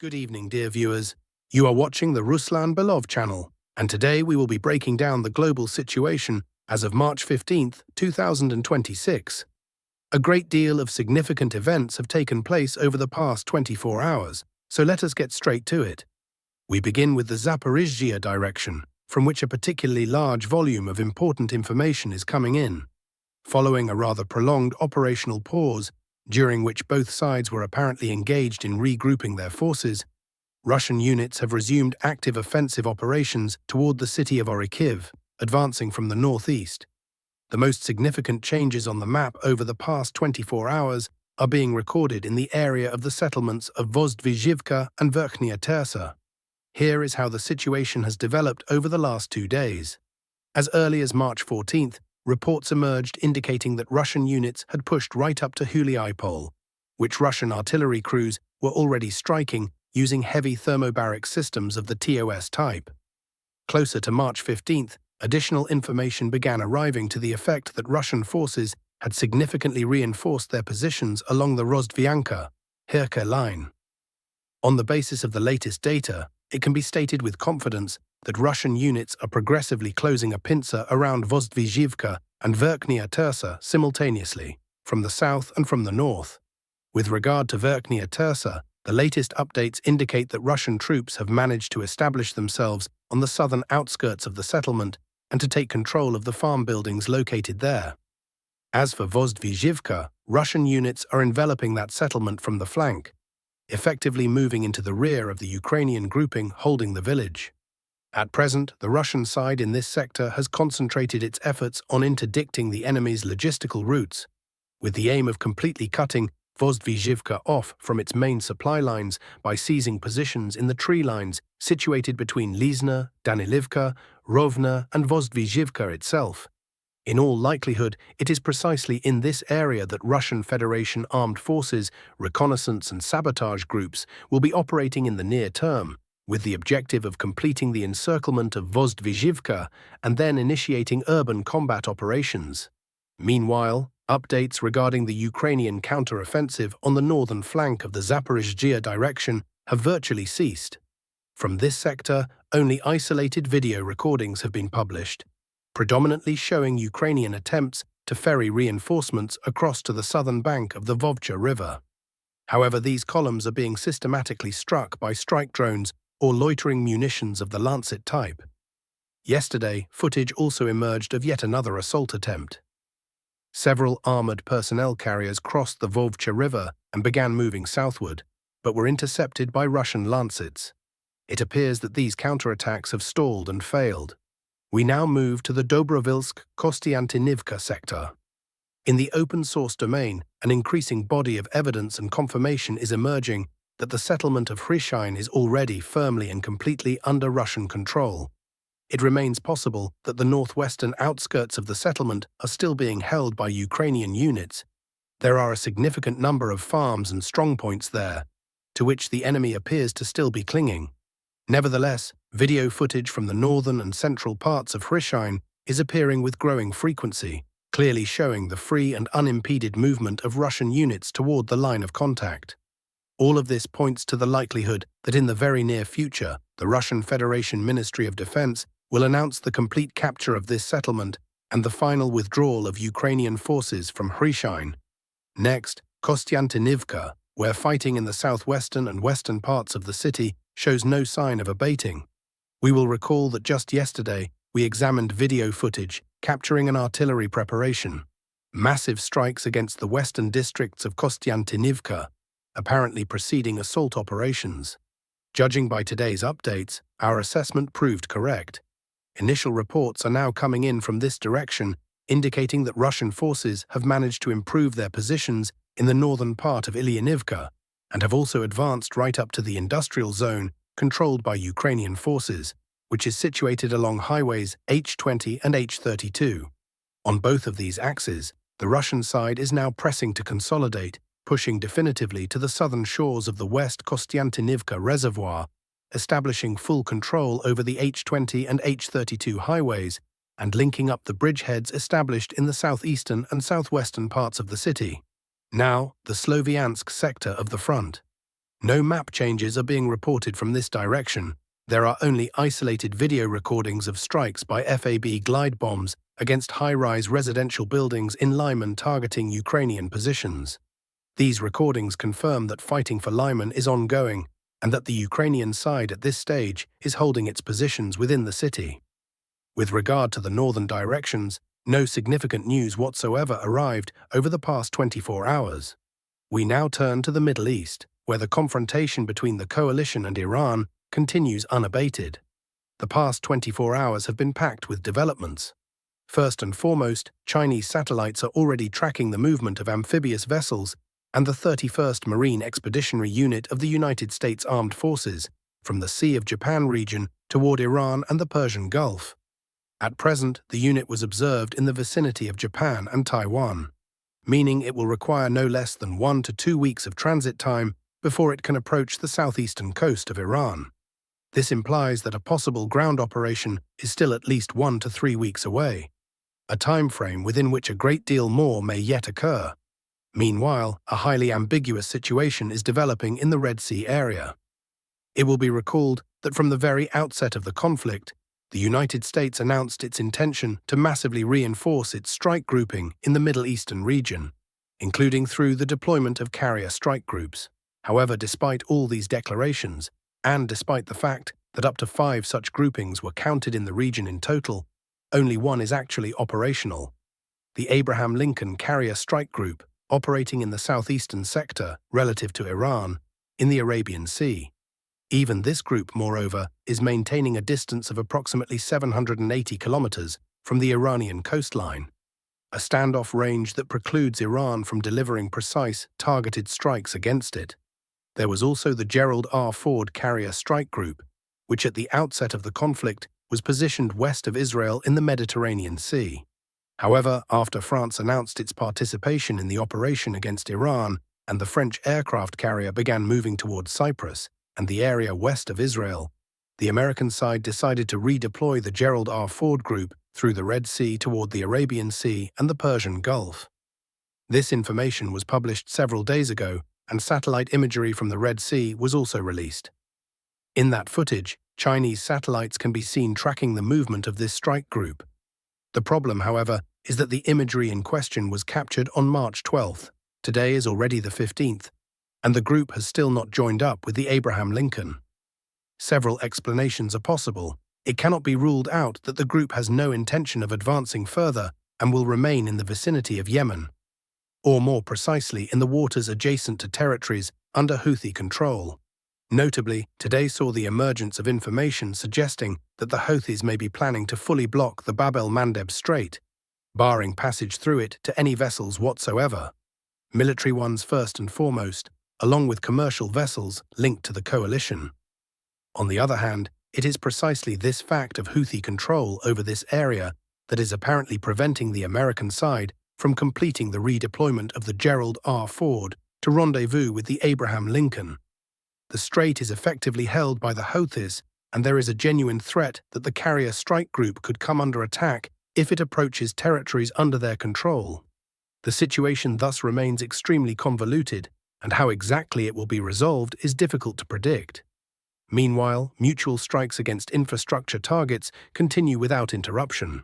Good evening, dear viewers. You are watching the Ruslan Belov channel, and today we will be breaking down the global situation as of March 15th, 2026. A great deal of significant events have taken place over the past 24 hours, so let us get straight to it. We begin with the Zaporoje direction, from which a particularly large volume of important information is coming in. Following a rather prolonged operational pause, during which both sides were apparently engaged in regrouping their forces, Russian units have resumed active offensive operations toward the city of Orikhiv, advancing from the northeast. The most significant changes on the map over the past 24 hours are being recorded in the area of the settlements of Vozdvizhivka and Verkhnya Tersa. Here is how the situation has developed over the last 2 days. As early as March 14th, reports emerged indicating that Russian units had pushed right up to Huliaipol, which Russian artillery crews were already striking using heavy thermobaric systems of the TOS type. Closer to March 15th, additional information began arriving to the effect that Russian forces had significantly reinforced their positions along the Rozdvyanka-Hirka line. On the basis of the latest data, it can be stated with confidence that Russian units are progressively closing a pincer around Vozdvizhivka and Verkhnya Tersa simultaneously, from the south and from the north. With regard to Verkhnya Tersa, the latest updates indicate that Russian troops have managed to establish themselves on the southern outskirts of the settlement and to take control of the farm buildings located there. As for Vozdvizhivka, Russian units are enveloping that settlement from the flank, effectively moving into the rear of the Ukrainian grouping holding the village. At present, the Russian side in this sector has concentrated its efforts on interdicting the enemy's logistical routes, with the aim of completely cutting Vozdvizhivka off from its main supply lines by seizing positions in the tree lines situated between Lizna, Danilivka, Rovna and Vozdvizhivka itself. In all likelihood, it is precisely in this area that Russian Federation armed forces, reconnaissance and sabotage groups will be operating in the near term, with the objective of completing the encirclement of Vozdvizhivka and then initiating urban combat operations. Meanwhile, updates regarding the Ukrainian counter-offensive on the northern flank of the Zaporoje direction have virtually ceased. From this sector, only isolated video recordings have been published, predominantly showing Ukrainian attempts to ferry reinforcements across to the southern bank of the Vovcha River. However, these columns are being systematically struck by strike drones or loitering munitions of the Lancet type. Yesterday, footage also emerged of yet another assault attempt. Several armored personnel carriers crossed the Vovcha River and began moving southward, but were intercepted by Russian Lancets. It appears that these counterattacks have stalled and failed. We now move to the Dobrovolsk-Kostyantynivka sector. In the open-source domain, an increasing body of evidence and confirmation is emerging that the settlement of Hryshyn is already firmly and completely under Russian control. It remains possible that the northwestern outskirts of the settlement are still being held by Ukrainian units. There are a significant number of farms and strongpoints there, to which the enemy appears to still be clinging. Nevertheless, video footage from the northern and central parts of Hryshyn is appearing with growing frequency, clearly showing the free and unimpeded movement of Russian units toward the line of contact. All of this points to the likelihood that in the very near future, the Russian Federation Ministry of Defense will announce the complete capture of this settlement and the final withdrawal of Ukrainian forces from Hryshyn. Next, Kostyantynivka, where fighting in the southwestern and western parts of the city shows no sign of abating. We will recall that just yesterday we examined video footage capturing an artillery preparation. Massive strikes against the western districts of Kostyantynivka, apparently preceding assault operations. Judging by today's updates, our assessment proved correct. Initial reports are now coming in from this direction, indicating that Russian forces have managed to improve their positions in the northern part of Ilyanivka and have also advanced right up to the industrial zone controlled by Ukrainian forces, which is situated along highways H20 and H32. On both of these axes, the Russian side is now pressing to consolidate, pushing definitively to the southern shores of the West Kostyantynivka Reservoir, establishing full control over the H20 and H32 highways, and linking up the bridgeheads established in the southeastern and southwestern parts of the city. Now, the Sloviansk sector of the front. No map changes are being reported from this direction. There are only isolated video recordings of strikes by FAB glide bombs against high-rise residential buildings in Lyman targeting Ukrainian positions. These recordings confirm that fighting for Lyman is ongoing and that the Ukrainian side at this stage is holding its positions within the city. With regard to the northern directions, no significant news whatsoever arrived over the past 24 hours. We now turn to the Middle East, where the confrontation between the coalition and Iran continues unabated. The past 24 hours have been packed with developments. First and foremost, Chinese satellites are already tracking the movement of amphibious vessels and the 31st Marine Expeditionary Unit of the United States Armed Forces from the Sea of Japan region toward Iran and the Persian Gulf. At present, the unit was observed in the vicinity of Japan and Taiwan, meaning it will require no less than 1 to 2 weeks of transit time before it can approach the southeastern coast of Iran. This implies that a possible ground operation is still at least 1 to 3 weeks away, a time frame within which a great deal more may yet occur. Meanwhile, a highly ambiguous situation is developing in the Red Sea area. It will be recalled that from the very outset of the conflict, the United States announced its intention to massively reinforce its strike grouping in the Middle Eastern region, including through the deployment of carrier strike groups. However, despite all these declarations, and despite the fact that up to 5 such groupings were counted in the region in total, only one is actually operational: the Abraham Lincoln Carrier Strike Group, operating in the southeastern sector relative to Iran, in the Arabian Sea. Even this group, moreover, is maintaining a distance of approximately 780 kilometers from the Iranian coastline, a standoff range that precludes Iran from delivering precise, targeted strikes against it. There was also the Gerald R. Ford Carrier Strike Group, which at the outset of the conflict was positioned west of Israel in the Mediterranean Sea. However, after France announced its participation in the operation against Iran and the French aircraft carrier began moving towards Cyprus and the area west of Israel, the American side decided to redeploy the Gerald R. Ford Group through the Red Sea toward the Arabian Sea and the Persian Gulf. This information was published several days ago, and satellite imagery from the Red Sea was also released. In that footage, Chinese satellites can be seen tracking the movement of this strike group. The problem, however, is that the imagery in question was captured on March 12th. Today is already the 15th, and the group has still not joined up with the Abraham Lincoln. Several explanations are possible. It cannot be ruled out that the group has no intention of advancing further and will remain in the vicinity of Yemen, or more precisely in the waters adjacent to territories under Houthi control. Notably, today saw the emergence of information suggesting that the Houthis may be planning to fully block the Bab el-Mandeb Strait, barring passage through it to any vessels whatsoever, military ones first and foremost, along with commercial vessels linked to the coalition. On the other hand, it is precisely this fact of Houthi control over this area that is apparently preventing the American side from completing the redeployment of the Gerald R. Ford to rendezvous with the Abraham Lincoln. The strait is effectively held by the Houthis, and there is a genuine threat that the carrier strike group could come under attack if it approaches territories under their control. The situation thus remains extremely convoluted, and how exactly it will be resolved is difficult to predict. Meanwhile, mutual strikes against infrastructure targets continue without interruption.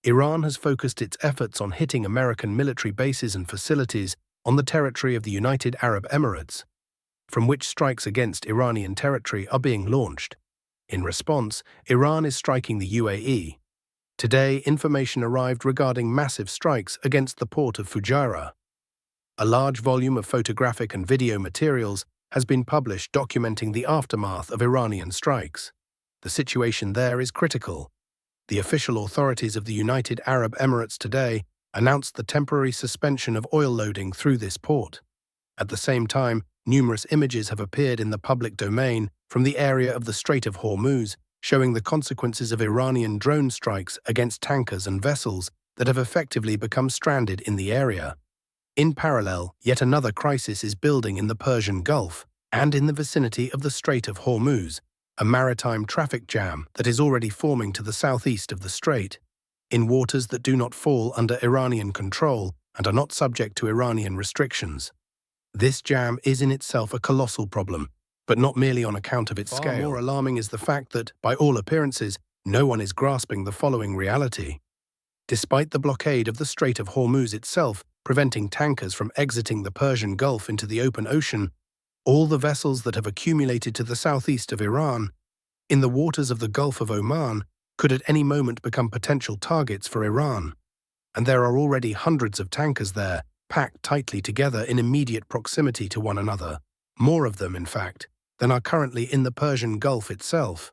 Iran has focused its efforts on hitting American military bases and facilities on the territory of the United Arab Emirates, from which strikes against Iranian territory are being launched. In response, Iran is striking the UAE. Today, information arrived regarding massive strikes against the port of Fujairah. A large volume of photographic and video materials has been published documenting the aftermath of Iranian strikes. The situation there is critical. The official authorities of the United Arab Emirates today announced the temporary suspension of oil loading through this port. At the same time, numerous images have appeared in the public domain from the area of the Strait of Hormuz, showing the consequences of Iranian drone strikes against tankers and vessels that have effectively become stranded in the area. In parallel, yet another crisis is building in the Persian Gulf and in the vicinity of the Strait of Hormuz, a maritime traffic jam that is already forming to the southeast of the strait, in waters that do not fall under Iranian control and are not subject to Iranian restrictions. This jam is in itself a colossal problem, but not merely on account of its scale. Far more alarming is the fact that, by all appearances, no one is grasping the following reality. Despite the blockade of the Strait of Hormuz itself preventing tankers from exiting the Persian Gulf into the open ocean, all the vessels that have accumulated to the southeast of Iran, in the waters of the Gulf of Oman, could at any moment become potential targets for Iran. And there are already hundreds of tankers there, packed tightly together in immediate proximity to one another, more of them, in fact, than are currently in the Persian Gulf itself.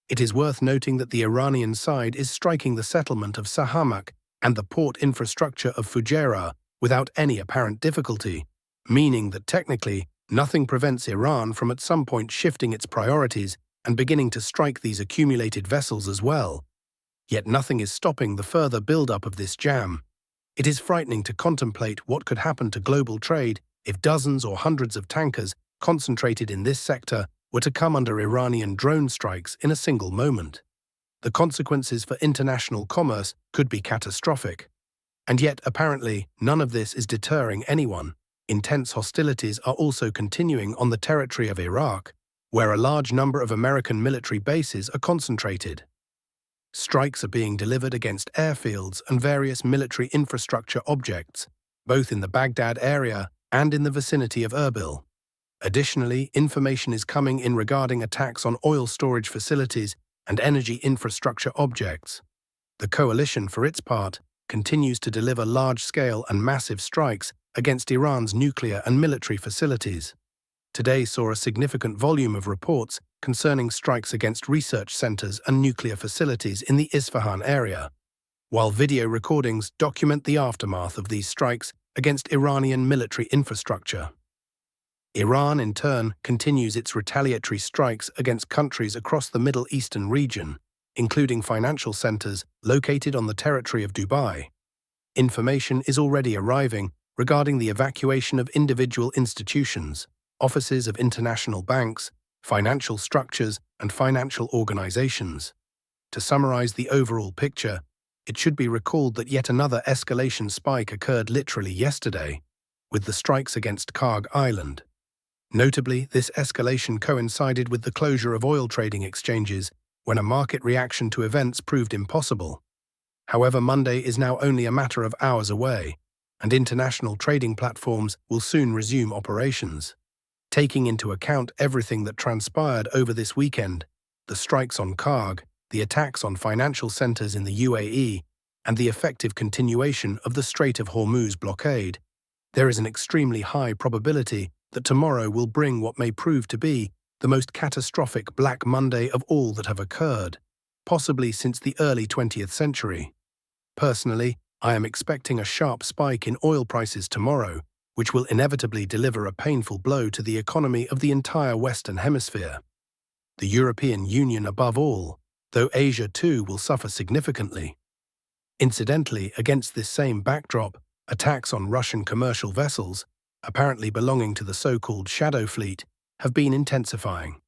It is worth noting that the Iranian side is striking the settlement of Sahamak and the port infrastructure of Fujairah without any apparent difficulty, meaning that technically nothing prevents Iran from at some point shifting its priorities and beginning to strike these accumulated vessels as well. Yet nothing is stopping the further build-up of this jam. It is frightening to contemplate what could happen to global trade if dozens or hundreds of tankers concentrated in this sector were to come under Iranian drone strikes in a single moment. The consequences for international commerce could be catastrophic. And yet, apparently, none of this is deterring anyone. Intense hostilities are also continuing on the territory of Iraq, where a large number of American military bases are concentrated. Strikes are being delivered against airfields and various military infrastructure objects, both in the Baghdad area and in the vicinity of Erbil. Additionally, information is coming in regarding attacks on oil storage facilities and energy infrastructure objects. The coalition, for its part, continues to deliver large-scale and massive strikes against Iran's nuclear and military facilities. Today saw a significant volume of reports concerning strikes against research centers and nuclear facilities in the Isfahan area, while video recordings document the aftermath of these strikes against Iranian military infrastructure. Iran, in turn, continues its retaliatory strikes against countries across the Middle Eastern region, including financial centers located on the territory of Dubai. Information is already arriving regarding the evacuation of individual institutions, offices of international banks, financial structures, and financial organizations. To summarize the overall picture, it should be recalled that yet another escalation spike occurred literally yesterday, with the strikes against Karg Island. Notably, this escalation coincided with the closure of oil trading exchanges when a market reaction to events proved impossible. However, Monday is now only a matter of hours away, and international trading platforms will soon resume operations. Taking into account everything that transpired over this weekend, the strikes on Karg, the attacks on financial centers in the UAE, and the effective continuation of the Strait of Hormuz blockade, there is an extremely high probability that tomorrow will bring what may prove to be the most catastrophic Black Monday of all that have occurred, possibly since the early 20th century. Personally, I am expecting a sharp spike in oil prices tomorrow, which will inevitably deliver a painful blow to the economy of the entire Western Hemisphere. The European Union above all, though Asia too will suffer significantly. Incidentally, against this same backdrop, attacks on Russian commercial vessels, apparently belonging to the so-called Shadow Fleet, have been intensifying.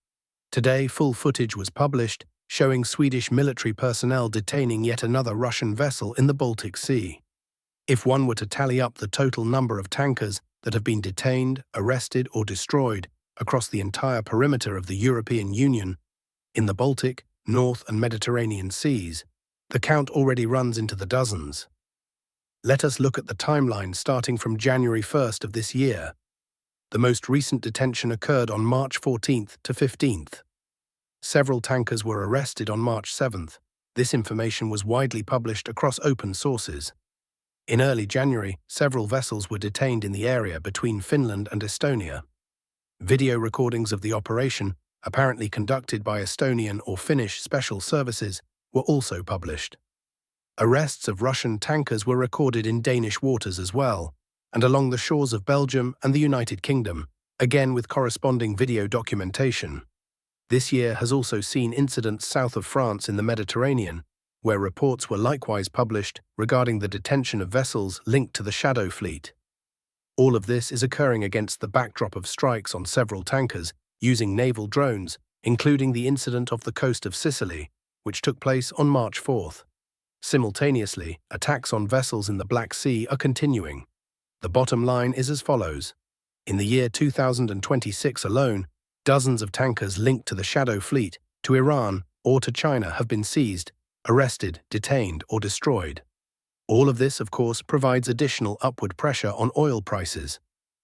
Today, full footage was published showing Swedish military personnel detaining yet another Russian vessel in the Baltic Sea. If one were to tally up the total number of tankers that have been detained, arrested, or destroyed across the entire perimeter of the European Union, in the Baltic, North, and Mediterranean seas, the count already runs into the dozens. Let us look at the timeline starting from January 1st of this year. The most recent detention occurred on March 14th to 15th. Several tankers were arrested on March 7th. This information was widely published across open sources. In early January, several vessels were detained in the area between Finland and Estonia. Video recordings of the operation, apparently conducted by Estonian or Finnish special services, were also published. Arrests of Russian tankers were recorded in Danish waters as well, and along the shores of Belgium and the United Kingdom, again with corresponding video documentation. This year has also seen incidents south of France in the Mediterranean, where reports were likewise published regarding the detention of vessels linked to the Shadow Fleet. All of this is occurring against the backdrop of strikes on several tankers using naval drones, including the incident off the coast of Sicily, which took place on March 4th. Simultaneously, attacks on vessels in the Black Sea are continuing. The bottom line is as follows. In the year 2026 alone, Dozens of tankers linked to the Shadow Fleet, to Iran, or to China have been seized, arrested, detained, or destroyed. All of this, of course, provides additional upward pressure on oil prices.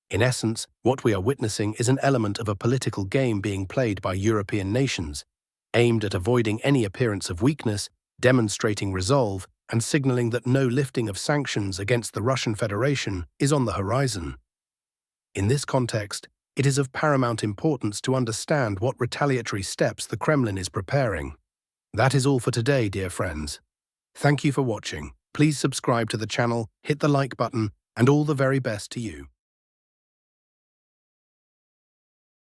In essence, what we are witnessing is an element of a political game being played by European nations, aimed at avoiding any appearance of weakness, demonstrating resolve, and signaling that no lifting of sanctions against the Russian Federation is on the horizon. In this context, it is of paramount importance to understand what retaliatory steps the Kremlin is preparing. That is all for today, dear friends. Thank you for watching. Please subscribe to the channel, hit the like button, and all the very best to you.